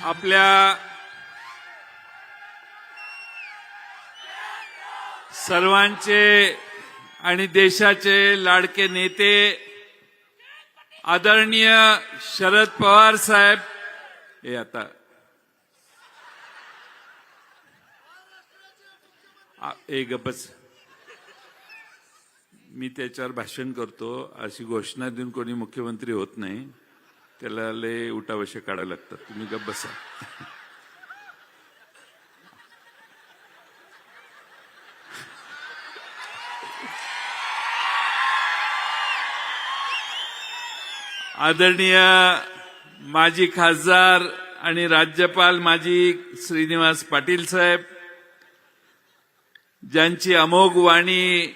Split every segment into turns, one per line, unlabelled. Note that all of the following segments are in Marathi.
आपल्या सर्वांचे आणि देशाचे लाडके नेते आदरणीय शरद पवार साहेब हे आता गप्पच मी त्याच्यावर भाषण करतो अशी घोषणा देऊन कोणी मुख्यमंत्री होत नाही, त्याला लय उठावशे काढावं लागतात. तुम्ही गप्प बसा. आदरणीय माजी खासदार आणि राज्यपाल माजी श्रीनिवास पाटील साहेब, ज्यांची अमोघ वाणी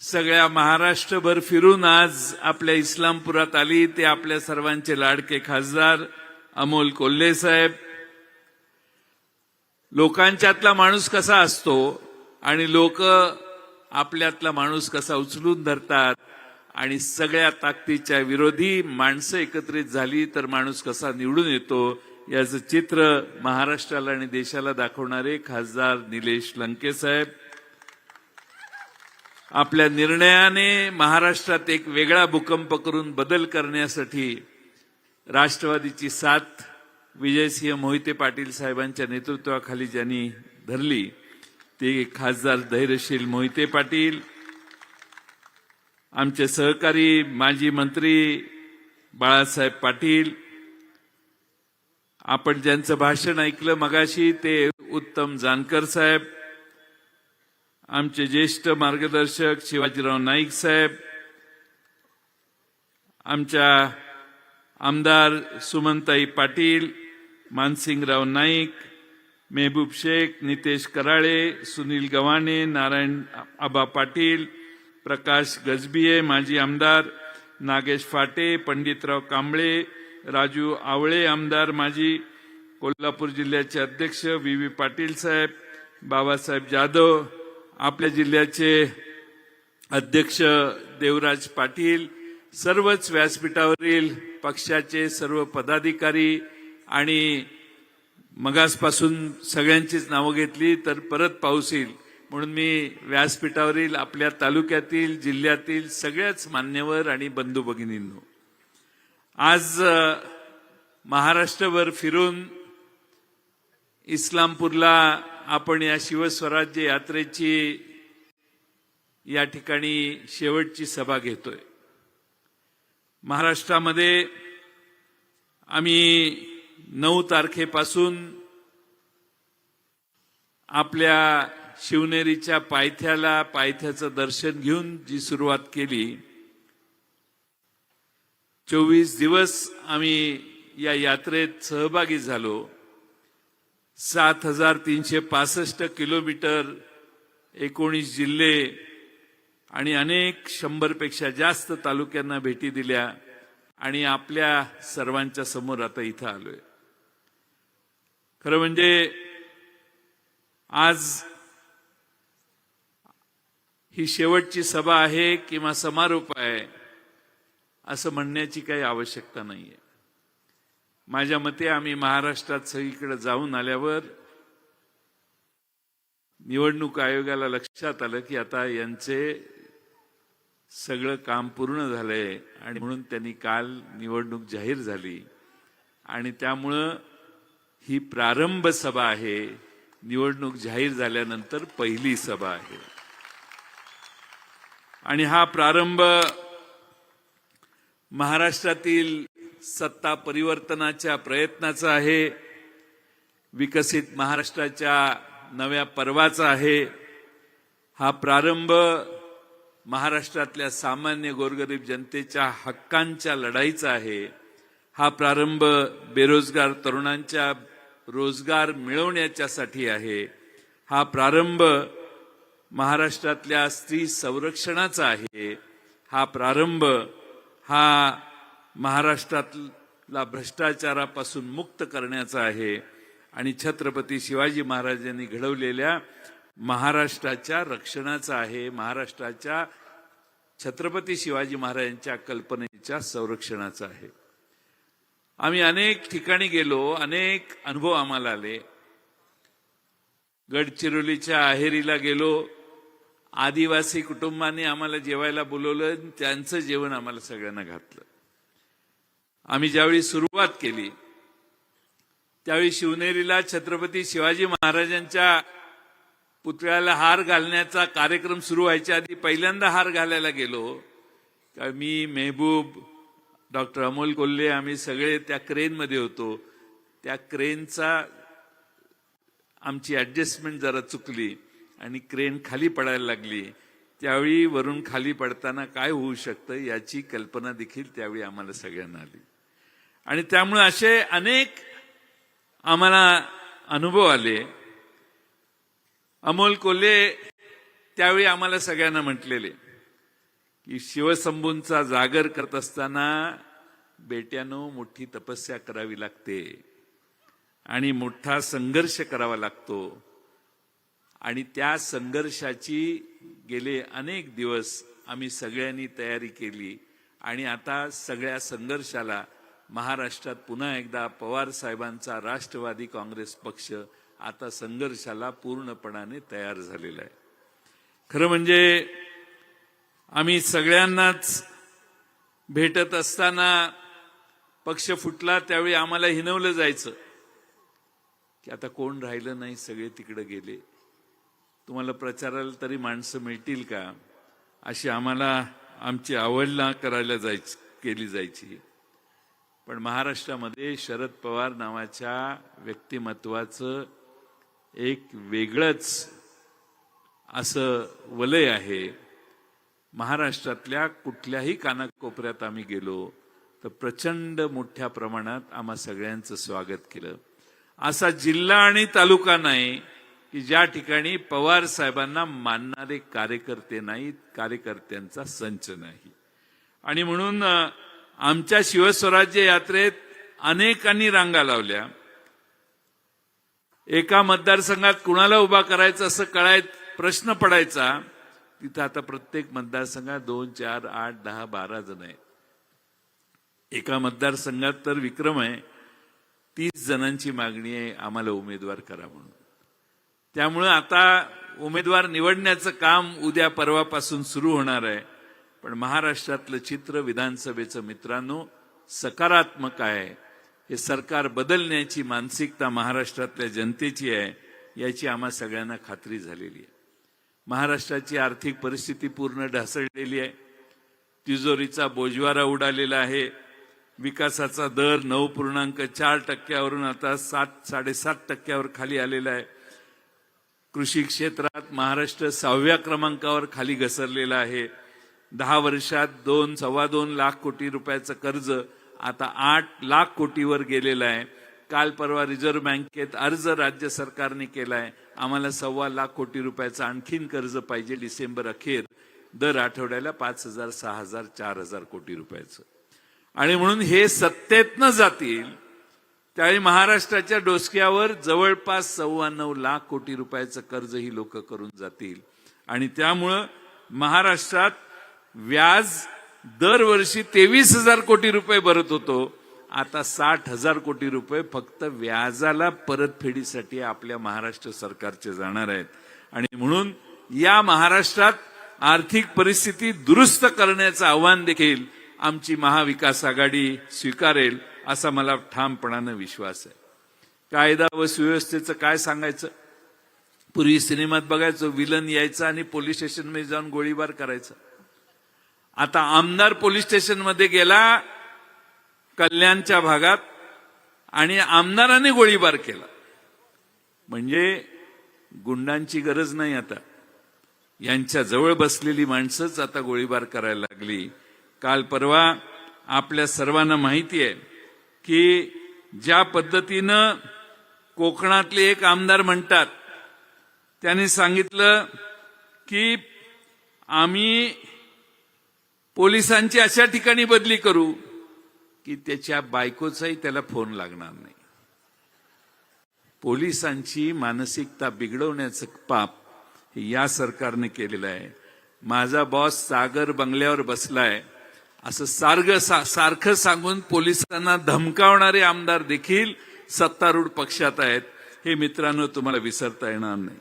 सगळ्या महाराष्ट्रभर फिरून आज आपल्या इस्लामपुरात आली, ते आपल्या सर्वांचे लाडके खासदार अमोल कोल्हे साहेब. लोकांच्यातला माणूस कसा असतो आणि लोक आपल्यातला माणूस कसा उचलून धरतात आणि सगळ्या ताकदीच्या विरोधी माणसं एकत्रित झाली तर माणूस कसा निवडून येतो, याचं चित्र महाराष्ट्राला आणि देशाला दाखवणारे खासदार निलेश लंके साहेब. आपल्या निर्णयाने महाराष्ट्रात एक वेगळा भूकंप करून बदल करण्यासाठी राष्ट्रवादीची साथ विजयसिंह मोहिते पाटील साहेबांच्या नेतृत्वाखाली ज्यांनी धरली ते खासदार धैर्यशील मोहिते पाटील, आमचे सहकारी माजी मंत्री बाळासाहेब पाटील, आपण ज्यांचं भाषण ऐकलं मगाशी ते उत्तम जानकर साहेब, आमचे ज्येष्ठ मार्गदर्शक शिवाजीराव नाईक साहेब, आमच्या आमदार सुमनताई पाटील, मानसिंगराव नाईक, मेहबूब शेख, नितेश कराळे, सुनील गव्हाणे, नारायण आबा पाटील, प्रकाश गजबिये माजी आमदार, नागेश फाटे, पंडितराव कांबळे, राजू आवळे आमदार माजी, कोल्हापूर जिल्ह्याचे अध्यक्ष व्ही पाटील साहेब, बाबासाहेब जाधव, आपल्या जिल्ह्याचे अध्यक्ष देवराज पाटील, सर्वच व्यासपीठावरील पक्षाचे सर्व पदाधिकारी आणि मगासपासून सगळ्यांचीच नावं घेतली तर परत पाऊस येईल म्हणून मी व्यासपीठावरील आपल्या तालुक्यातील जिल्ह्यातील सगळ्याच मान्यवर आणि बंधू भगिनींनो, आज महाराष्ट्रभर फिरून इस्लामपूरला आपण या शिवस्वराज्य यात्रेची या ठिकाणी शेवटची सभा घेतोय. महाराष्ट्रामध्ये आम्ही 9 तारखेपासून आपल्या शिवनेरीच्या पायथ्याचं दर्शन घेऊन जी सुरुवात केली, 24 दिवस आम्ही या यात्रेत सहभागी झालो. 7365 किलोमीटर, 19 जिल्हे आणि अनेक 100 पेक्षा जास्त तालुक्यांना भेटी दिल्या आणि आपल्या सर्वांच्या समोर आता इथं आलोय. खरं म्हणजे आज ही शेवटची सभा आहे किंवा समारोप आहे असं म्हणण्याची काही आवश्यकता नाहीये. माझ्या मते आम्ही महाराष्ट्रात सगळीकडे जाऊन आल्यावर निवडणूक आयोगाला लक्षात आलं की आता यांचे सगळं काम पूर्ण झालंय आणि म्हणून त्यांनी काल निवडणूक जाहीर झाली आणि त्यामुळं ही प्रारंभ सभा आहे, निवडणूक जाहीर झाल्यानंतर पहिली सभा आहे. आणि हा प्रारंभ महाराष्ट्रातील सत्ता परिवर्तनाच्या प्रयत्नाचा आहे, विकसित महाराष्ट्राच्या नव्या पर्वाचा आहे. हा प्रारंभ महाराष्ट्रातल्या सामान्य गोरगरीब जनतेच्या हक्कांच्या लढाईचा आहे. हा प्रारंभ बेरोजगार तरुणांच्या रोजगार मिळवण्याच्यासाठी आहे. हा प्रारंभ महाराष्ट्रातल्या स्त्री संरक्षणाचा आहे. हा प्रारंभ हा महाराष्ट्रातला भ्रष्टाचारापासून मुक्त करण्याचा आहे आणि छत्रपती शिवाजी महाराजांनी घडवलेल्या महाराष्ट्राच्या रक्षणाचा आहे, महाराष्ट्राच्या छत्रपती शिवाजी महाराजांच्या कल्पनेच्या संरक्षणाचा आहे. आम्ही अनेक ठिकाणी गेलो, अनेक अनुभव आम्हाला आले. गडचिरोलीच्या अहेरीला गेलो, आदिवासी कुटुंबांनी आम्हाला जेवायला बोलवलं, त्यांचं जेवण आम्हाला सगळ्यांना घातलं. आम्ही ज्यावेळी सुरुवात केली त्यावेळी शिवनेरीला छत्रपती शिवाजी महाराजांच्या पुतळ्याला हार घालण्याचा कार्यक्रम सुरू व्हायच्या आधी पहिल्यांदा हार घालायला गेलो. मी, मेहबूब, डॉक्टर अमोल कोल्हे, आम्ही सगळे त्या क्रेनमध्ये होतो. त्या क्रेनचा आमची ऍडजस्टमेंट जरा चुकली आणि क्रेन खाली पडायला लागली. त्यावेळी वरून खाली पडताना काय होऊ शकतं याची कल्पना देखील त्यावेळी आम्हाला सगळ्यांना आली. आणि त्यामुळे असे अनेक आम्हाला अनुभव आले. अमोल कोल्हे त्यावेळी आम्हाला सगळ्यांना म्हटलेले की शिवशंभूंचा जागर करत असताना बेट्यानो मोठी तपस्या करावी लागते आणि मोठा संघर्ष करावा लागतो. आणि त्या संघर्षाची गेले अनेक दिवस आम्ही सगळ्यांनी तयारी केली आणि आता सगळ्या संघर्षाला महाराष्ट्रात पुन्हा एकदा पवार साहेबांचा राष्ट्रवादी काँग्रेस पक्ष आता संघर्षाला पूर्णपणाने तयार झालेला आहे. खरं म्हणजे आम्ही सगळ्यांनाच भेटत असताना पक्ष फुटला त्यावेळी आम्हाला हिणवलं जायचं की आता कोण राहिलं नाही, सगळे तिकडे गेले, तुम्हाला प्रचाराला तरी माणसं मिळतील का, अशी आम्हाला आमची आवडला करायला केली जायची. पण महाराष्ट्रामध्ये शरद पवार नावाच्या व्यक्तिमत्वाचं एक वेगळंच असं वलय आहे. महाराष्ट्रातल्या कुठल्याही कानाकोपऱ्यात आम्ही गेलो तर प्रचंड मोठ्या प्रमाणात आम्हा सगळ्यांचं स्वागत केलं. असा जिल्हा आणि तालुका नाही की ज्या ठिकाणी पवार साहेबांना मानणारे कार्यकर्ते नाहीत, कार्यकर्त्यांचा संच नाही. आणि म्हणून आमच्या शिवस्वराज्य यात्रेत अनेकांनी रांगा लावल्या. एका मतदारसंघात कुणाला उभा करायचं असं प्रश्न पडायचा. तिथं आता प्रत्येक मतदारसंघात 2, 4, 8, 10, 12 जण आहेत. एका मतदारसंघात तर विक्रम आहे, 30 जणांची मागणी आहे आम्हाला उमेदवार करा म्हणून. त्यामुळे आता उमेदवार निवडण्याचं काम उद्या परवापासून सुरू होणार आहे. पण महाराष्ट्रातलं चित्र विधानसभेचं मित्रांनो सकारात्मक आहे. हे सरकार बदलण्याची मानसिकता महाराष्ट्रातल्या जनतेची आहे याची आम्हा सगळ्यांना खात्री झालेली आहे. महाराष्ट्राची आर्थिक परिस्थिती पूर्ण ढासळलेली आहे. तिजोरीचा बोजवारा उडालेला आहे. विकासाचा दर 9.4% आता 7.5% खाली आलेला आहे. कृषी क्षेत्रात महाराष्ट्र 6व्या क्रमांकावर खाली घसरलेला आहे. 10 वर्षात 2-2.25 लाख कोटी रुपयाचं कर्ज आता 8 लाख कोटीवर गेलेलं आहे. काल परवा रिझर्व्ह बँकेत अर्ज राज्य सरकारने केलाय, आम्हाला 1.25 लाख कोटी रुपयाचं आणखीन कर्ज पाहिजे डिसेंबर अखेर, दर आठवड्याला 5,000, 6,000, 4,000 कोटी रुपयाचं. आणि म्हणून हे सत्तेतनं जातील त्यावेळी महाराष्ट्राच्या डोसक्यावर जवळपास 9.25 लाख कोटी रुपयाचं कर्ज ही लोक करून जातील. आणि त्यामुळं महाराष्ट्रात व्याज दरवर्षी 23,000 कोटी रुपये भरत होतो, आता 60,000 कोटी रुपये फक्त व्याजाला परतफेडीसाठी आपल्या महाराष्ट्र सरकारचे जाणार आहेत. आणि म्हणून या महाराष्ट्रात आर्थिक परिस्थिती दुरुस्त करण्याचं आव्हान देखील आमची महाविकास आघाडी स्वीकारेल असा मला ठामपणाने विश्वास आहे. कायदा व सुव्यवस्थेचं काय सांगायचं. पूर्वी सिनेमात बघायचो, विलन यायचा आणि पोलीस स्टेशनमध्ये जाऊन गोळीबार करायचा. आता आमदार पोलीस स्टेशनमध्ये गेला कल्याणच्या भागात आणि आमदाराने गोळीबार केला. म्हणजे गुंडांची गरज नाही, आता यांच्या जवळ बसलेली माणसंच आता गोळीबार करायला लागली. काल परवा आपल्या सर्वांना माहिती आहे की ज्या पद्धतीनं कोकणातले एक आमदार म्हणतात, त्यांनी सांगितलं की आम्ही पोलिसांची अशा ठिकाणी बदली करू की त्याच्या बायकोचाही त्याला फोन लागणार नाही. पोलिसांची मानसिकता बिघडवण्याचं पाप हे या सरकारने केलेलं आहे. माझा बॉस सागर बंगल्यावर बसलाय असं सारखं सांगून पोलिसांना धमकावणारे आमदार देखील सत्तारूढ पक्षात आहेत. हे मित्रांनो तुम्हाला विसरता येणार नाही.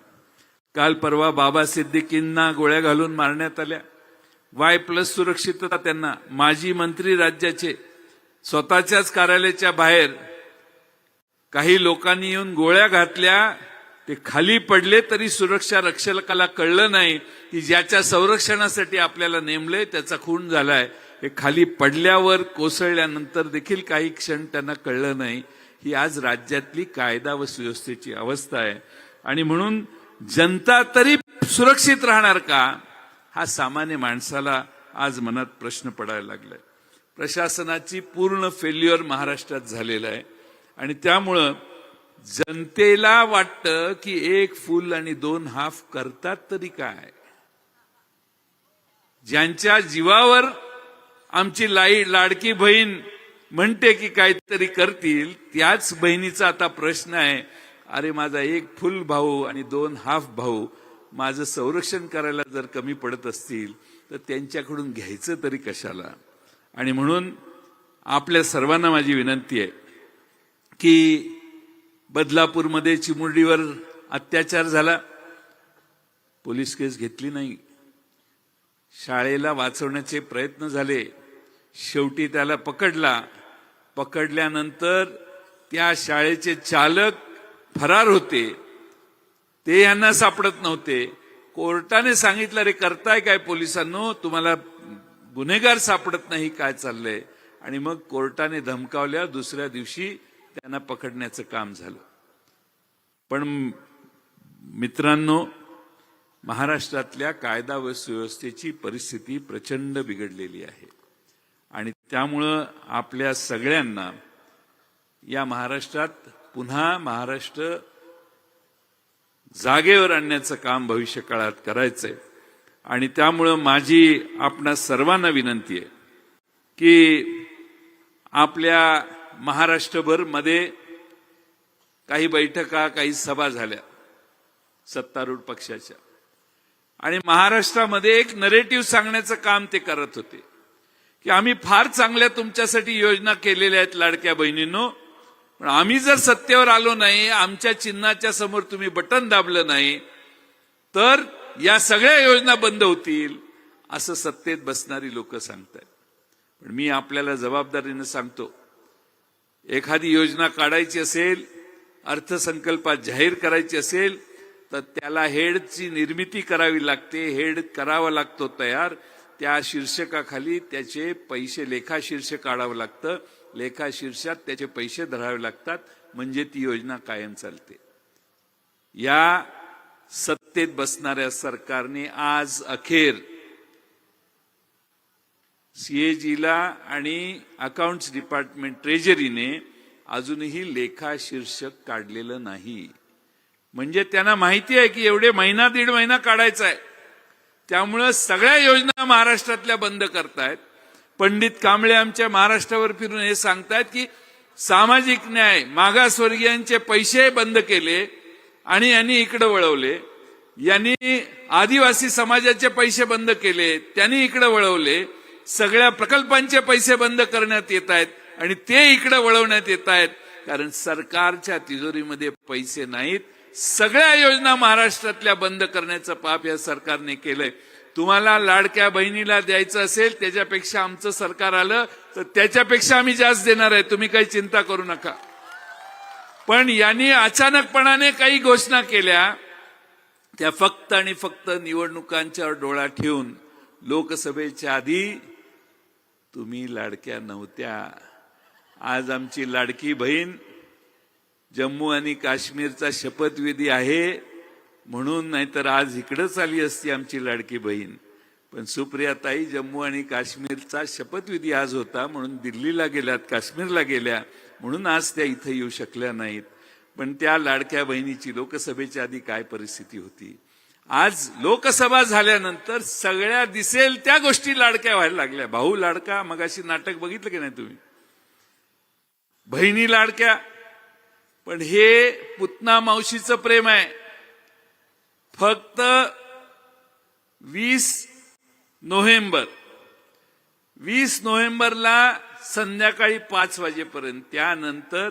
काल परवा बाबा सिद्दीकींना गोळ्या घालून मारण्यात आल्या. Y+ सुरक्षितता त्यांना. माजी मंत्री राज्याचे स्वतःच्याच कार्यालयाच्या बाहेर काही लोकांनी येऊन गोळ्या घातल्या. ते खाली पडले तरी सुरक्षा रक्षकाला कळलं नाही की ज्याच्या संरक्षणासाठी आपल्याला नेमले त्याचा खून झालाय. हे खाली पडल्यावर कोसळल्यानंतर देखील काही क्षण त्यांना कळलं नाही. ही आज राज्यातली कायदा व सुव्यवस्थेची अवस्था आहे. आणि म्हणून जनता तरी सुरक्षित राहणार का, हा सामान्य माणसाला आज मनात प्रश्न पडायला लागलाय. प्रशासनाची पूर्ण फेल्युअर महाराष्ट्रात झालेला आहे. आणि त्यामुळं जनतेला वाटतं की एक फुल आणि 2 हाफ करतात तरी काय. ज्यांच्या जीवावर आमची लाडकी बहीण म्हणते की काहीतरी करतील, त्याच बहिणीचा आता प्रश्न आहे, अरे माझा 1 फुल भाऊ आणि 2 हाफ भाऊ माझं संरक्षण करायला जर कमी पडत असतील तर त्यांच्याकडून घ्यायचं तरी कशाला. आणि म्हणून आपल्या सर्वांना माझी विनंती आहे की बदलापूरमध्ये चिमुरडीवर अत्याचार झाला, पोलीस केस घेतली नाही. शाळेला वाचवण्याचे प्रयत्न झाले, शेवटी त्याला पकडल्यानंतर त्या शाळेचे चालक फरार होते. ते यांना सापडत नव्हते. कोर्टाने सांगितलं, रे करताय काय पोलिसांनो, तुम्हाला गुन्हेगार सापडत नाही, काय चाललंय. आणि मग कोर्टाने धमकावल्या. दुसऱ्या दिवशी त्यांना पकडण्याचं काम झालं. पण मित्रांनो, महाराष्ट्रातल्या कायदा व सुव्यवस्थेची परिस्थिती प्रचंड बिघडलेली आहे. आणि त्यामुळं आपल्या सगळ्यांना या महाराष्ट्रात पुन्हा महाराष्ट्र जागेवर आणण्याचं काम भविष्य काळात करायचंय. आणि त्यामुळं माझी आपणा सर्वांना विनंती आहे की आपल्या महाराष्ट्रभर मध्ये काही बैठका, काही सभा झाल्या सत्तारूढ पक्षाच्या. आणि महाराष्ट्रामध्ये एक नरेटिव्ह सांगण्याचं काम ते करत होते की आम्ही फार चांगल्या तुमच्यासाठी योजना केलेल्या आहेत लाडक्या बहिणींनो, पण आम्ही जर सत्तेवर आलो नाही, आमच्या चिन्हाच्या समोर तुम्ही बटन दाबलं नाही तर या सगळ्या योजना बंद होतील, असं सत्तेत बसणारी लोक सांगतात. पण मी आपल्याला जबाबदारीने सांगतो, एखादी योजना काढायची असेल, अर्थसंकल्पात जाहीर करायची असेल तर त्याला हेडची निर्मिती करावी लागते. हेड करावा लागतो तयार. त्या शीर्षकाखाली त्याचे पैसे, लेखा शीर्षक काढावं लागतं. लेखा शीर्षात त्याचे पैसे धरावे लागतात, म्हणजे ती योजना कायम चालते. या सत्तेत बसणाऱ्या सरकारने आज अखेर सीएजीला आणि अकाउंट्स डिपार्टमेंट ट्रेजरीने अजूनही लेखा शीर्षक काढलेलं नाही. म्हणजे त्यांना माहिती आहे की एवढे 1.5 महिना काढायचा आहे. त्यामुळे सगळ्या योजना महाराष्ट्रातल्या बंद करतायत. पंडित कांबळे आमच्या महाराष्ट्रावर फिरून हे सांगतायत की सामाजिक न्याय, मागासवर्गीयांचे पैसे बंद केले आणि यांनी इकडे वळवले. यांनी आदिवासी समाजाचे पैसे बंद केले, त्यांनी इकडे वळवले. सगळ्या प्रकल्पांचे पैसे बंद करण्यात येत आहेत आणि ते इकडे वळवण्यात येत आहेत, कारण सरकारच्या तिजोरीमध्ये पैसे नाहीत. सगळ्या योजना महाराष्ट्रातल्या बंद करण्याचं पाप या सरकारने केलंय. तुम्हाला लाडक्या बहिणीला द्यायचं असेल, त्याच्यापेक्षा आमचं सरकार आलं तर त्याच्यापेक्षा आम्ही जास्त देणार आहे, तुम्ही काही चिंता करू नका. पण यांनी अचानकपणाने काही घोषणा केल्या, त्या फक्त आणि फक्त निवडणुकांच्यावर डोळा ठेवून. लोकसभेच्या आधी तुम्ही लाडक्या नव्हत्या. आज आमची लाडकी बहीण जम्मू आणि काश्मीरचा शपथविधी आहे म्हणून, नाहीतर आज इकडेच आली असती आमची लाडकी बहीण. पण सुप्रियाताई जम्मू आणि काश्मीरचा शपथविधी आज होता म्हणून दिल्लीला गेल्यात, काश्मीरला गेल्या, म्हणून आज त्या इथे येऊ शकल्या नाहीत. पण त्या लाडक्या बहिणीची लोकसभेच्या आधी काय परिस्थिती होती. आज लोकसभा झाल्यानंतर सगळ्या दिसेल त्या गोष्टी लाडक्या व्हायला लागल्या. भाऊ लाडका, मगाशी नाटक बघितलं की नाही तुम्ही, बहिणी लाडक्या. पण हे पुतना मावशीचं प्रेम आहे. फक्त 20 नोव्हेंबर 20 नोव्हेंबरला संध्याकाळी 5 वाजेपर्यंत त्यानंतर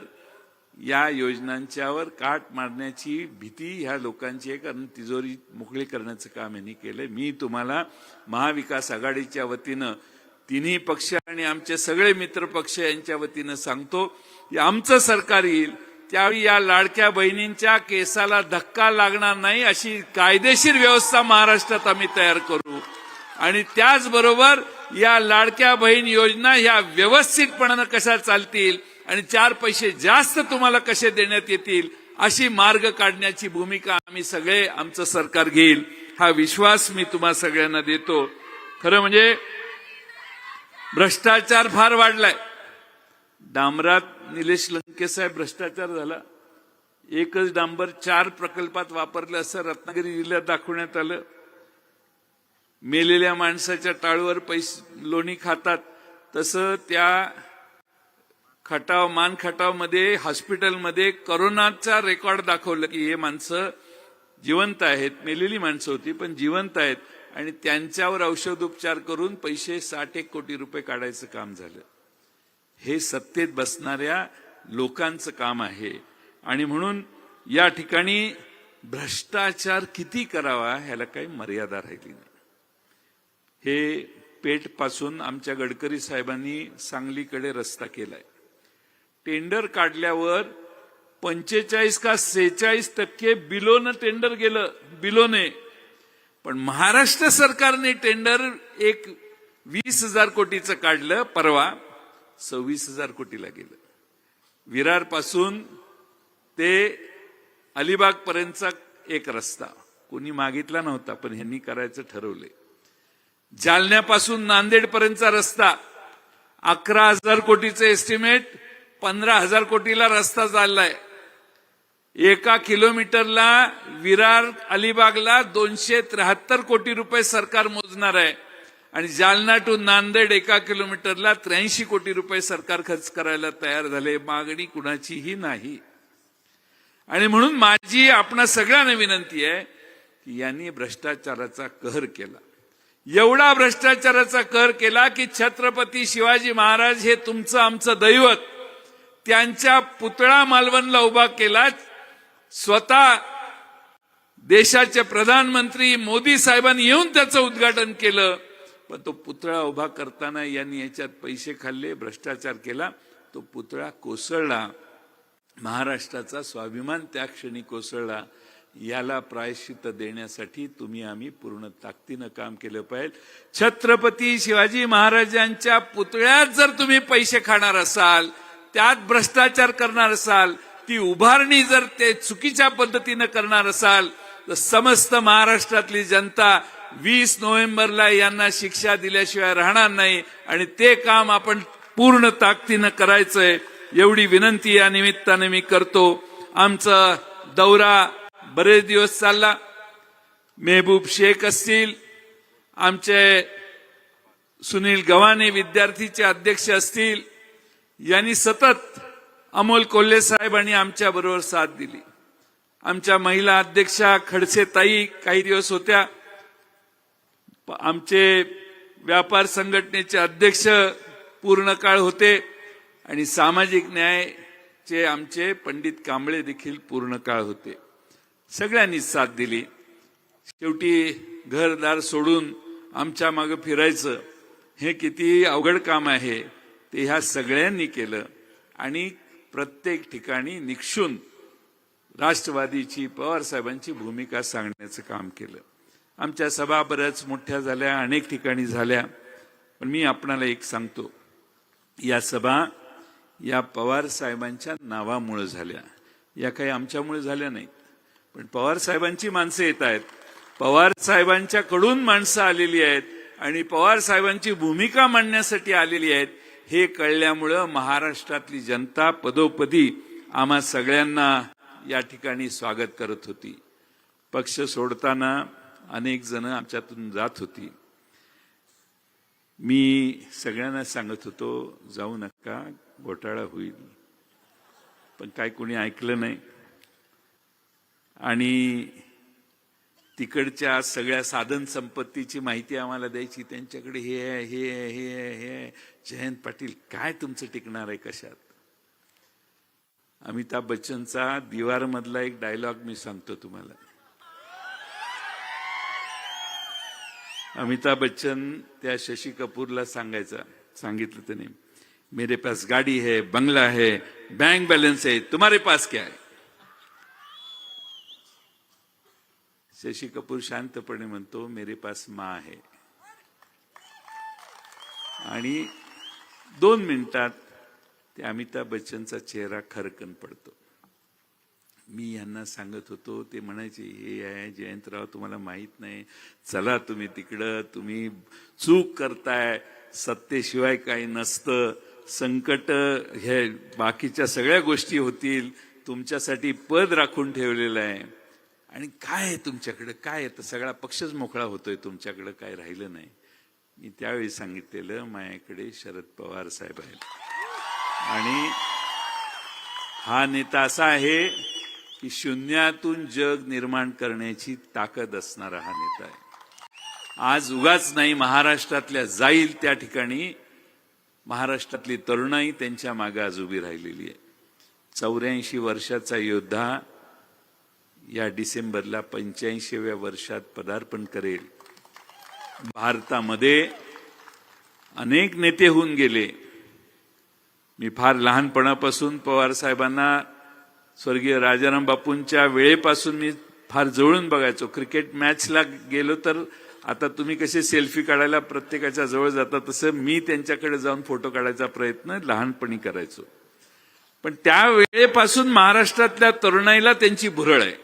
या योजनांच्यावर काट मारण्याची भीती ह्या लोकांची आहे, कारण तिजोरी मोकळी करण्याचं काम यांनी केलंय. मी तुम्हाला महाविकास आघाडीच्या वतीनं तिन्ही पक्ष आणि आमचे सगळे मित्र पक्ष यांच्या वतीनं सांगतो की आमचं सरकार येईल त्यावेळी या लाडक्या बहिणींच्या केसाला धक्का लागणार नाही अशी कायदेशीर व्यवस्था महाराष्ट्रात आम्ही तयार करू. आणि त्याचबरोबर या लाडक्या बहीण योजना ह्या व्यवस्थितपणानं कशा चालतील आणि 4 पैसे जास्त तुम्हाला कसे देण्यात येतील अशी मार्ग काढण्याची भूमिका आम्ही सगळे आमचं सरकार घेईल हा विश्वास मी तुम्हा सगळ्यांना देतो. खरं म्हणजे भ्रष्टाचार फार वाढलाय. डांबरात निलेश लंके साहेब भ्रष्टाचार झाला. एकच डांबर 4 प्रकल्पात वापरलं असं रत्नागिरी जिल्ह्यात दाखवण्यात आलं. मेलेल्या माणसाच्या टाळूवर पैसे लोणी खातात तसं त्या मान खटाव मध्ये हॉस्पिटलमध्ये कोरोनाचा रेकॉर्ड दाखवलं की हे माणसं जिवंत आहेत, मेलेली माणसं होती पण जिवंत आहेत आणि त्यांच्यावर औषधोपचार करून पैसे 61 कोटी रुपये काढायचं काम झालं. हे सत्तेत बसणाऱ्या लोकांचं काम आहे. आणि म्हणून या ठिकाणी भ्रष्टाचार किती करावा ह्याला काही मर्यादा राहिली नाही. हे पेठ पासून आमच्या गडकरी साहेबांनी सांगलीकडे रस्ता केलाय. टेंडर काढल्यावर 45 का 46% बिलोनं टेंडर गेलं, बिलोने. पण महाराष्ट्र सरकारने टेंडर एक 20,000 कोटीचं काढलं, परवा 26,000 कोटीला गेलं. विरार पासून ते अलिबाग पर्यंतचा एक रस्ता कोणी मागितला नव्हता पण ह्यांनी करायचं ठरवले. जालन्यापासून नांदेड पर्यंतचा रस्ता 11,000 कोटीचं एस्टिमेट, 15,000 कोटीला रस्ता चाललाय. 1 किलोमीटरला विरार अलिबागला 273 कोटी रुपये सरकार मोजणार आहे आणि जालना टू नांदेड 1 किलोमीटरला 83 कोटी रुपये सरकार खर्च करायला तयार झाले. मागणी कुणाचीही नाही. आणि म्हणून माझी आपणा सगळ्यांना विनंती आहे की यांनी भ्रष्टाचाराचा कहर केला. एवढा भ्रष्टाचाराचा कहर केला की छत्रपती शिवाजी महाराज हे तुमचं आमचं दैवत, त्यांच्या पुतळा मालवणला उभा केला. स्वतः देशाचे प्रधानमंत्री मोदी साहेबांनी येऊन त्याचं उद्घाटन केलं. पण तो पुतळा उभा करताना यांनी याच्यात पैसे खाल्ले, भ्रष्टाचार केला. तो पुतळा कोसळला. महाराष्ट्राचा स्वाभिमान त्या क्षणी कोसळला. याला प्रायश्चित्त देण्यासाठी तुम्ही आम्ही पूर्ण ताकदीनं काम केलं पाहिजे. छत्रपती शिवाजी महाराजांच्या पुतळ्यात जर तुम्ही पैसे खाणार असाल, त्यात भ्रष्टाचार करणार असाल, ती उभारणी जर ते चुकीच्या पद्धतीनं करणार असाल तर समस्त महाराष्ट्रातली जनता 20 नोव्हेंबरला यांना शिक्षा दिल्याशिवाय राहणार नाही. आणि ते काम आपण पूर्ण ताकदीनं करायचंय एवढी विनंती या निमित्ताने मी करतो. आमचा दौरा बरेच दिवस चालला. मेहबूब शेख असतील, आमचे सुनील गव्हाणे विद्यार्थीचे अध्यक्ष असतील, यांनी सतत अमोल कोल्हे साहेबांनी आमच्या बरोबर साथ दिली. आमच्या महिला अध्यक्षा खडसे ताई काही दिवस होत्या. आमचे व्यापार संघटनेचे अध्यक्ष पूर्ण काळ होते आणि सामाजिक न्यायचे आमचे पंडित कांबळे देखील पूर्ण काळ होते. सगळ्यांनी साथ दिली. शेवटी घरदार सोडून आमच्या मागे फिरायचं हे किती अवघड काम आहे ते ह्या सगळ्यांनी केलं आणि प्रत्येक ठिकाणी निक्षून राष्ट्रवादीची पवार साहेबांची भूमिका सांगण्याचं काम केलं. आमच्या सभा बऱ्याच मोठ्या झाल्या, अनेक ठिकाणी झाल्या. पण मी आपणाला एक सांगतो, या सभा या पवार साहेबांच्या नावामुळे झाल्या, या काही आमच्यामुळे झाल्या नाहीत. पण पवार साहेबांची माणसं येत आहेत, पवार साहेबांच्याकडून माणसं आलेली आहेत आणि पवार साहेबांची भूमिका मांडण्यासाठी आलेली आहेत. हे कळल्यामुळं महाराष्ट्रातली जनता पदोपदी आम्हा सगळ्यांना या ठिकाणी स्वागत करत होती. पक्ष सोडताना अनेक जण आमच्यातून जात होती. मी सगळ्यांना सांगत होतो जाऊ नका, घोटाळा होईल. पण काय कोणी ऐकलं नाही. आणि तिकडच्या सगळ्या साधन संपत्तीची माहिती आम्हाला द्यायची. त्यांच्याकडे हे आहे, हे आहे, हे आहे, हे आहे. जयंत पाटील, काय तुमचं टिकणार आहे कशात? अमिताभ बच्चनचा दीवार मधला एक डायलॉग मी सांगतो तुम्हाला. अमिताभ बच्चन त्या शशी कपूरला सांगितलं त्याने, मेरे पास गाड़ी है, बंगला है, बैंक बैलेंस है, तुम्हारे पास क्या है? शशी कपूर शांतपणे म्हणतो, मेरे पास माँ है. आणि 2 मिनिटात ते अमिताभ बच्चनचा चेहरा खरकन पडतो. मी यांना सांगत होतो, ते म्हणायचे, हे आहे जयंतराव, तुम्हाला माहित नाही, चला तुम्ही तिकडं, तुम्ही चूक करताय, सत्तेशिवाय काही नसतं, संकट हे बाकीच्या सगळ्या गोष्टी होतील, तुमच्यासाठी पद राखून ठेवलेलं आहे. आणि काय आहे तुमच्याकडे, काय आहे? तर सगळा पक्षच मोकळा होतोय, तुमच्याकडे काय राहिलं नाही. मी त्यावेळी सांगितलेलं, माझ्याकडे शरद पवार साहेब आहेत आणि हा नेता असा आहे की शून्यातून जग निर्माण करण्याची ताकद असणारा हा नेता आहे. आज उगाच नाही, महाराष्ट्रातल्या जाईल त्या ठिकाणी महाराष्ट्रातली तरुणाई त्यांच्या मागे आज उभी राहिलेली आहे. 84 वर्षाचा योद्धा या डिसेंबरला 85व्या वर्षात पदार्पण करेल. भारतामध्ये अनेक नेते होऊन गेले. मी फार लहानपणापासून पवार साहेबांना, स्वर्गीय राजाराम बापूंच्या वेळेपासून मी फार जवळून बघायचो. क्रिकेट मॅचला गेलो तर आता तुम्ही कसे सेल्फी काढायला प्रत्येकाच्या जवळ जाता, तसं मी त्यांच्याकडे जाऊन फोटो काढायचा प्रयत्न लहानपणी करायचो. पण त्या वेळेपासून महाराष्ट्रातल्या तरुणाईला त्यांची भुरळ आहे.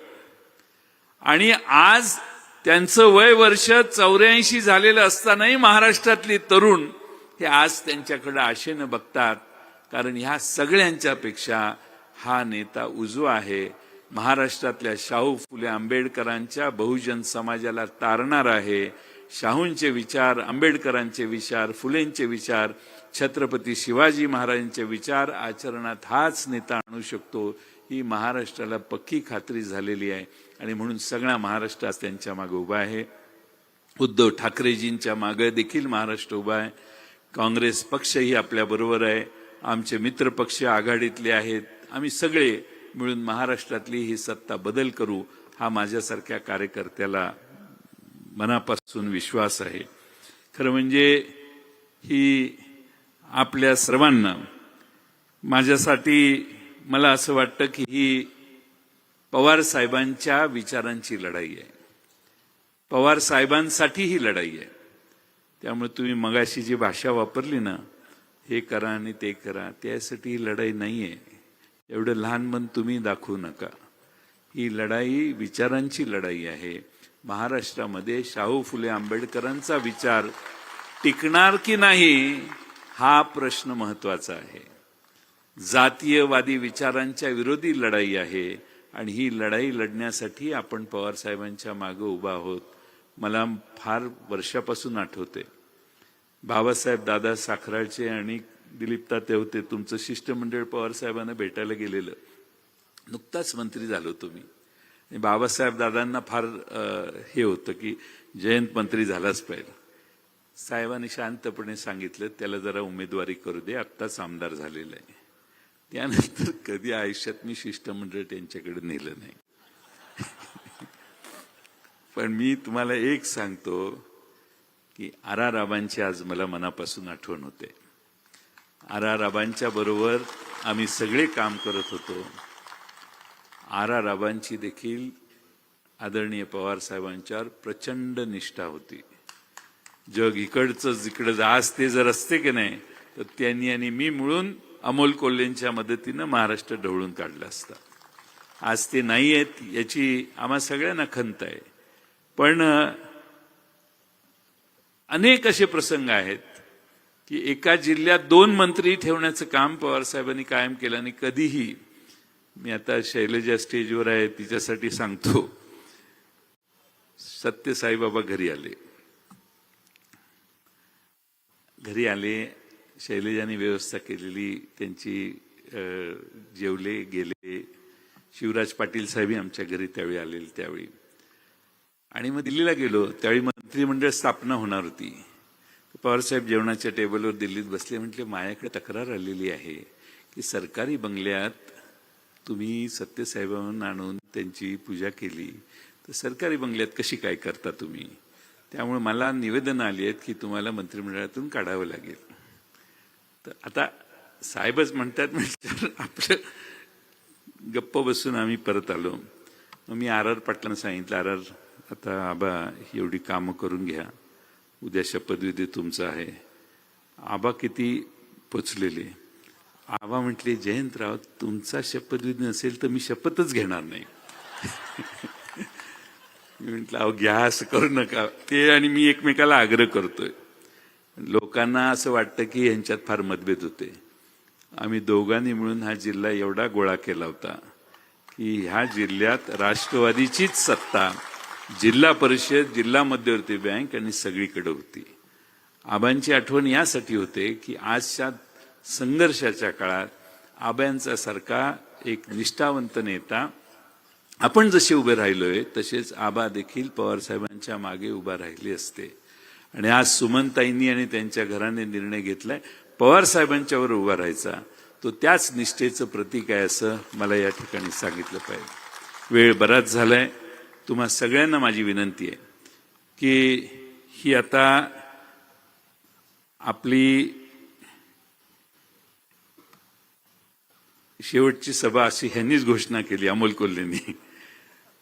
आणि आज त्यांचं वय वर्ष 84 झालेलं असतानाही महाराष्ट्रातली तरुण हे आज त्यांच्याकडे आशेनं बघतात. कारण ह्या सगळ्यांच्या पेक्षा हा नेता उजवा आहे. महाराष्ट्रातल्या शाहू फुले आंबेडकरांच्या बहुजन समाजाला तारणार आहे. शाहूंचे विचार, आंबेडकरांचे विचार, फुलेंचे विचार, छत्रपती शिवाजी महाराजांचे विचार आचरणात हाच नेता आणू शकतो, ही महाराष्ट्राला पक्की खात्री झालेली आहे. आणि म्हणून सगळा महाराष्ट्र आज त्यांच्या मागे उभा आहे. उद्धव ठाकरेजींच्या मागे देखील महाराष्ट्र उभा आहे. काँग्रेस पक्षही आपल्या बरोबर आहे. आमचे मित्र पक्ष आघाडीतले आहेत. आम्ही सगळे मिळून महाराष्ट्रातली ही सत्ता बदल करू, हा माझ्यासारख्या कार्यकर्त्याला मनापासून विश्वास आहे. खरं म्हणजे ही आपल्या सर्वांना, माझ्यासाठी मला असं वाटतं की ही पवार साहेबांच्या विचारांची लढाई आहे. पवार साहेबांसाठी ही लढाई आहे. त्यामुळे तुम्ही मगाशी जी भाषा वापरली ना, हे करा आणि ते करा, त्यासाठी ही लढाई नाहीये. एवढं लहान मन तुम्ही दाखवू नका. ही लढाई विचारांची लढाई आहे. महाराष्ट्रामध्ये शाहू फुले आंबेडकरांचा विचार टिकणार की नाही हा प्रश्न महत्वाचा आहे. जातीयवादी विचारांच्या विरोधी लढाई आहे आणि ही लढाई लढण्यासाठी आपण पवार साहेबांच्या मागे उभा आहोत. मला फार वर्षापासून आठवते, बाबासाहेब दादा साखराळचे आणि दिलीप तात्या होते, तुमचं शिष्टमंडळ पवार साहेबांना भेटायला गेलेलं. नुकताच मंत्री झालो तुम्ही. बाबासाहेब दादांना फार हे होतं की जयंत मंत्री झालाच पाहिजे. साहेबांनी शांतपणे सांगितलं, त्याला जरा उमेदवारी करू दे, आत्ताच आमदार झालेला आहे. त्यानंतर कधी आयुष्यात मी शिष्टमंडळ त्यांच्याकडे नेलं नाही. पण मी तुम्हाला एक सांगतो की आर.आर. आबांची आज मला मनापासून आठवण होते. आर.आर. आबांच्या बरोबर आम्ही सगळे काम करत होतो. आर.आर. आबांची देखील आदरणीय पवार साहेबांच्यावर प्रचंड निष्ठा होती. जग इकडचं जिकडं आज ते जर असते की नाही, तर त्यांनी आणि मी मिळून अमोल कोल्हेंच्या मदतीनं महाराष्ट्र ढवळून काढलं असतं. आज ते नाही आहेत याची आम्हा सगळ्यांना खंत आहे. पण अनेक असे प्रसंग आहेत की एका जिल्ह्यात 2 मंत्री ठेवण्याचं काम पवार साहेबांनी कायम केलं. आणि कधीही, मी आता शैलजा स्टेजवर आहे तिच्यासाठी सांगतो, सत्य साईबाबा घरी आले, शैलजाने व्यवस्था केलेली, त्यांची जेवले गेले. शिवराज पाटील साहेब आमच्या घरी त्यावेळी आलेले. त्यावेळी आणि मग दिल्लीला गेलो. त्यावेळी मंत्रिमंडळ स्थापना होणार होती. पवारसाहेब जेवणाच्या टेबलवर दिल्लीत बसले. म्हटले, माझ्याकडे तक्रार आलेली आहे की सरकारी बंगल्यात तुम्ही सत्यसाहेबांना आणून त्यांची पूजा केली, तर सरकारी बंगल्यात कशी काय करता तुम्ही? त्यामुळे मला निवेदन आली आहेत की तुम्हाला मंत्रिमंडळातून काढावं लागेल. तर आता साहेबच म्हणतात म्हणजे आपलं गप्प बसून आम्ही परत आलो. मग मी आर पाटलांना सांगितलं, आता आबा एवढी कामं करून घ्या, उद्या शपथविधी तुमचा आहे. आबा किती पोचलेले. आबा म्हटले, जयंतराव तुमचा शपथविधी नसेल तर मी शपथच घेणार नाही. मी म्हटलं, अहो घ्या, असं करू नका. ते आणि मी एकमेकाला आग्रह करतोय. लोकांना असं वाटतं की यांच्यात फार मतभेद होते. आम्ही दोघांनी मिळून हा जिल्हा एवढा गोळा केला होता की ह्या जिल्ह्यात राष्ट्रवादीचीच सत्ता, जिल्हा परिषद, जिल्हा मध्यवर्ती बँक आणि सगळीकडे होती. आबांची आठवण यासाठी होते की आजच्या संघर्षाच्या काळात आबांचा सारखा एक निष्ठावंत नेता, आपण जसे उभे राहिलोय तसेच आबा देखील पवारसाहेबांच्या मागे उभा राहिले असते. आणि आज सुमनताईंनी आणि त्यांच्या घराने निर्णय घेतलाय पवारसाहेबांच्यावर उभा राहायचा. तो त्याच निष्ठेचं प्रतीक आहे असं मला या ठिकाणी सांगितलं पाहिजे. वेळ बराच झालाय. तुम्हा सगळ्यांना माझी विनंती आहे की ही आता आपली शेवटची सभा अशी ह्यांनीच घोषणा केली, अमोल कोल्हेंनी.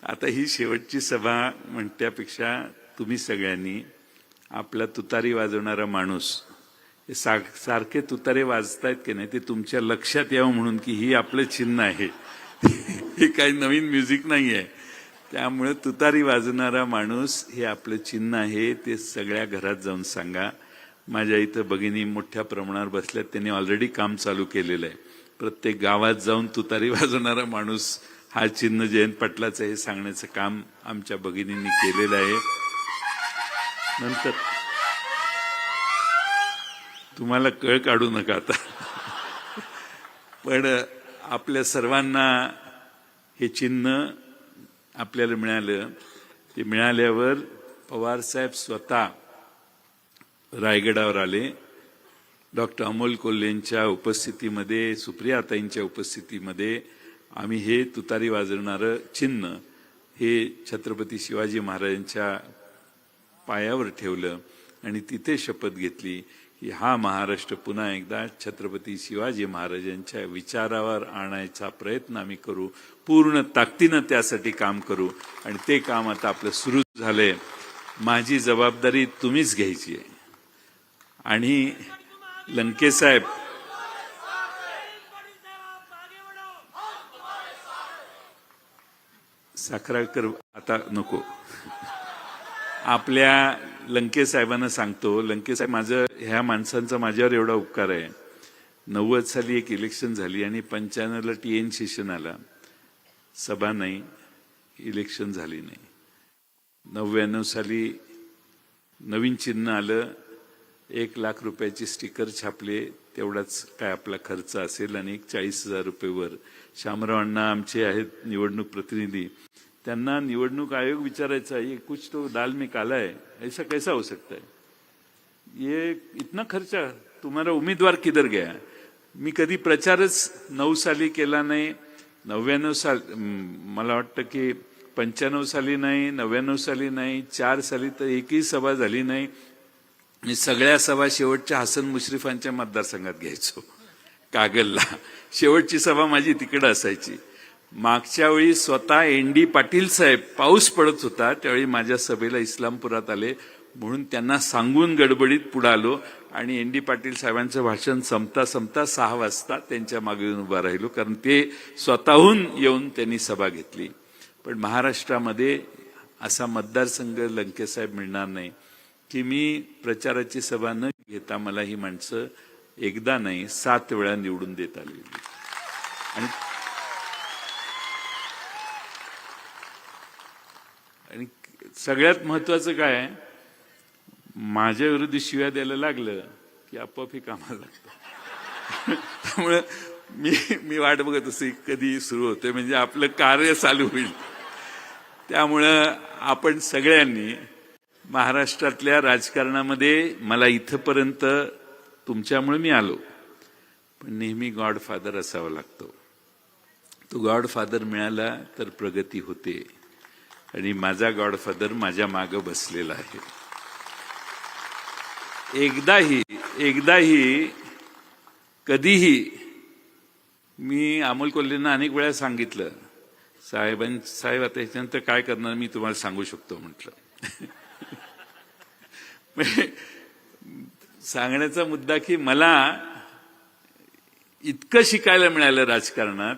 आता ही शेवटची सभा म्हणण्यापेक्षा तुम्ही सगळ्यांनी आपला तुतारी वाजवणारा माणूस, हे सारखे तुतारे वाजतायत की नाही ते तुमच्या लक्षात यावं म्हणून की ही आपलं चिन्ह आहे. हे काही नवीन म्युझिक नाही आहे. त्यामुळे तुतारी वाजवणारा माणूस हे आपलं चिन्ह आहे, ते सगळ्या घरात जाऊन सांगा. माझ्या इथं भगिनी मोठ्या प्रमाणावर बसल्यात, त्यांनी ऑलरेडी काम चालू केलेलं आहे. प्रत्येक गावात जाऊन तुतारी वाजवणारा माणूस हा चिन्ह जयंत पाटलाचं हे सांगण्याचं काम आमच्या भगिनींनी केलेलं आहे. नंतर तुम्हाला कळ काढू नका आता. पण आपल्या सर्वांना हे चिन्ह आपल्याला मिळालं. ते मिळाल्यावर पवारसाहेब स्वतः रायगडावर आले. डॉक्टर अमोल कोल्हेंच्या उपस्थितीमध्ये, सुप्रियाताईंच्या उपस्थितीमध्ये आम्ही हे तुतारी वाजवणारं चिन्ह हे छत्रपती शिवाजी महाराजांच्या पायावर ठेवलं आणि तिथे शपथ घेतली की हा महाराष्ट्र पुन्हा एकदा छत्रपती शिवाजी महाराजांच्या विचारावर आणायचा प्रयत्न आम्ही करू, पूर्ण ताकदीनं त्यासाठी काम करू. आणि ते काम आता आपलं सुरू झालंय. माझी जबाबदारी तुम्हीच घ्यायची आहे. आणि लंकेसाहेब, साखराकर आता नको. आपल्या लंकेसाहेबांना सांगतो, लंकेसाहेब, माझं ह्या माणसांचा माझ्यावर एवढा उपकार आहे. 90 साली एक इलेक्शन झाली आणि 95ला TN सेशन आला, सभा नाही, इलेक्शन झाली नाही. 99 साली नवीन चिन्ह आलं, 1 लाख रुपयाची स्टिकर छापले, तेवढाच काय आपला खर्च असेल आणि 40,000 रुपये वर. शामराव अण्णा आमचे आहेत निवडणूक प्रतिनिधी, त्यांना निवडणूक आयोग विचारायचा, ये कुछ तो दाल में काला है, ऐसा कैसा हो सकता है, ये इतना खर्चा, तुम्हारा उम्मीदवार किधर गया. मी कधी प्रचारच 9 साली केला नाही. 99 साल, मला वाटतं की 95 साली नाही, 99 साली नाही, 4 साली तर एकही सभा झाली नाही. मी सगळ्या सभा शेवटच्या हसन मुश्रीफांच्या मतदारसंघात घ्यायचो, कागलला. शेवटची सभा माझी तिकडे असायची. मागच्या वेळी स्वतः ND पाटील साहेब, पाऊस पडत होता त्यावेळी माझ्या सभेला इस्लामपुरात आले, म्हणून त्यांना सांगून गडबडीत पुढे आलो आणि ND पाटील साहेबांचं भाषण संपता 6 वाजता त्यांच्या मागे येऊन उभा राहिलो, कारण ते स्वतःहून येऊन त्यांनी सभा घेतली. पण महाराष्ट्रामध्ये असा मतदारसंघ लंकेसाहेब मिळणार नाही की मी प्रचाराची सभा न घेता मला ही माणसं एकदा नाही 7 वेळा निवडून देत आली. आणि सगळ्यात महत्वाचं काय आहे, माझ्या विरोधी शिव्या द्यायला लागलं की आपोआप हे कामाला लागतं. त्यामुळे मी वाट बघत असे कधी सुरू होते, म्हणजे आपलं कार्य चालू होईल. त्यामुळं आपण सगळ्यांनी महाराष्ट्रातल्या राजकारणामध्ये मला इथपर्यंत तुमच्यामुळे मी आलो, पण नेहमी गॉडफादर असावा लागतो. तो गॉडफादर मिळाला तर प्रगती होते, आणि माझा गॉडफादर माझ्या मागे बसलेला आहे. एकदाही कधीही मी अमोल कोल्हेंना अनेक वेळा सांगितलं, साहेब आता ह्याच्यानंतर काय करणार मी तुम्हाला सांगू शकतो म्हटलं. सांगण्याचा मुद्दा की मला इतकं शिकायला मिळालं राजकारणात,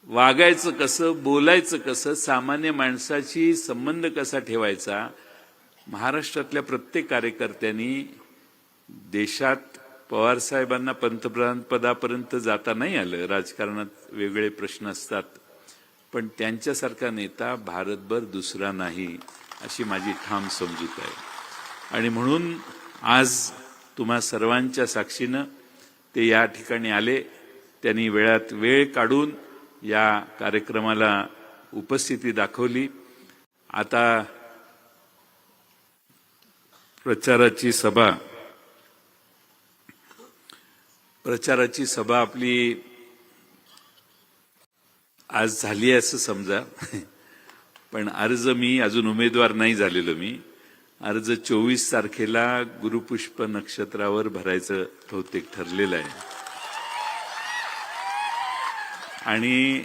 वागायचं कसं, बोलायचं कसं, सामान्य माणसाशी संबंध कसा ठेवायचा. महाराष्ट्रातल्या प्रत्येक कार्यकर्त्यांनी देशात पवार साहेबांना पंतप्रधान पदापर्यंत जाता नाही आलं, राजकारणात वेगळे प्रश्न असतात, पण त्यांच्यासारखा नेता भारतभर दुसरा नाही अशी माझी ठाम समजूत आहे. आणि म्हणून आज तुम्हा सर्वांच्या साक्षीनं ते या ठिकाणी आले. त्यांनी वेळात वेळ काढून या कार्यक्रमाला उपस्थिती दाखवली. आता प्रचाराची सभा आपली आज झाली असं समजा, पण अर्ज मी अजून उमेदवार नाही झालेलो. मी अर्ज 24 तारखेला गुरुपुष्प नक्षत्रावर भरायचं बहुतेक ठरलेलं आहे. आणि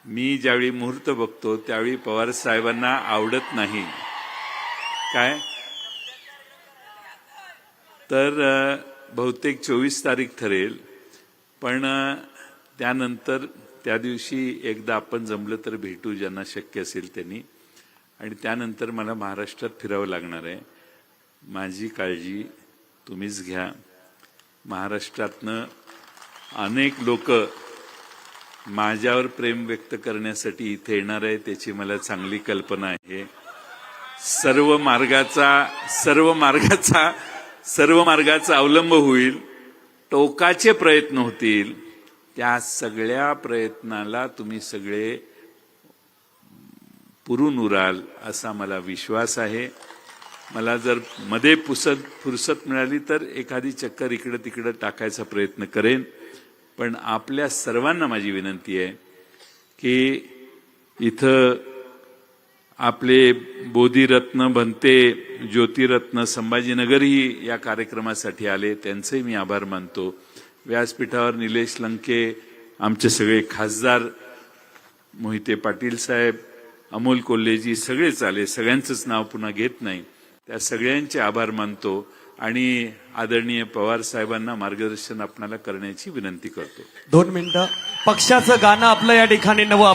मी ज्यावेळी मुहूर्त बघतो त्यावेळी पवार साहेबांना आवडत नाही काय, तर बहुतेक 24 तारीख ठरेल. पण त्यानंतर त्या दिवशी एकदा आपण जमलं तर भेटू, ज्यांना शक्य असेल त्यांनी. आणि त्यानंतर मला महाराष्ट्रात फिरावं लागणार आहे. माझी काळजी तुम्हीच घ्या. महाराष्ट्रातनं अनेक लोक माझ्यावर प्रेम व्यक्त करण्यासाठी इथे येणार आहे, त्याची मला चांगली कल्पना आहे. सर्व मार्गाचा अवलंब होईल, टोकाचे प्रयत्न होतील. त्या सगळ्या प्रयत्नाला तुम्ही सगळे पुरून उराल असा मला विश्वास आहे. मला जर मध्ये फुरसत मिळाली तर एखादी चक्कर इकडे तिकडे टाकायचा प्रयत्न करेन. पण आपल्या सर्वांना माझी विनंती आहे की इथं आपले बोधिरत्न बनते ज्योतिरत्न संभाजीनगरही या कार्यक्रमासाठी आले, त्यांचेही मी आभार मानतो. व्यासपीठावर निलेश लंके, आमचे सगळे खासदार, मोहिते पाटील साहेब, अमोल कोल्हेजी सगळेच आले. सगळ्यांचंच नाव पुन्हा घेत नाही. त्या सगळ्यांचे आभार मानतो आणि आदरणीय पवार साहेबांना मार्गदर्शन आपणाला करण्याची विनंती करतो.
2 मिनिटं. पक्षाचं गाणं आपलं या ठिकाणी नवं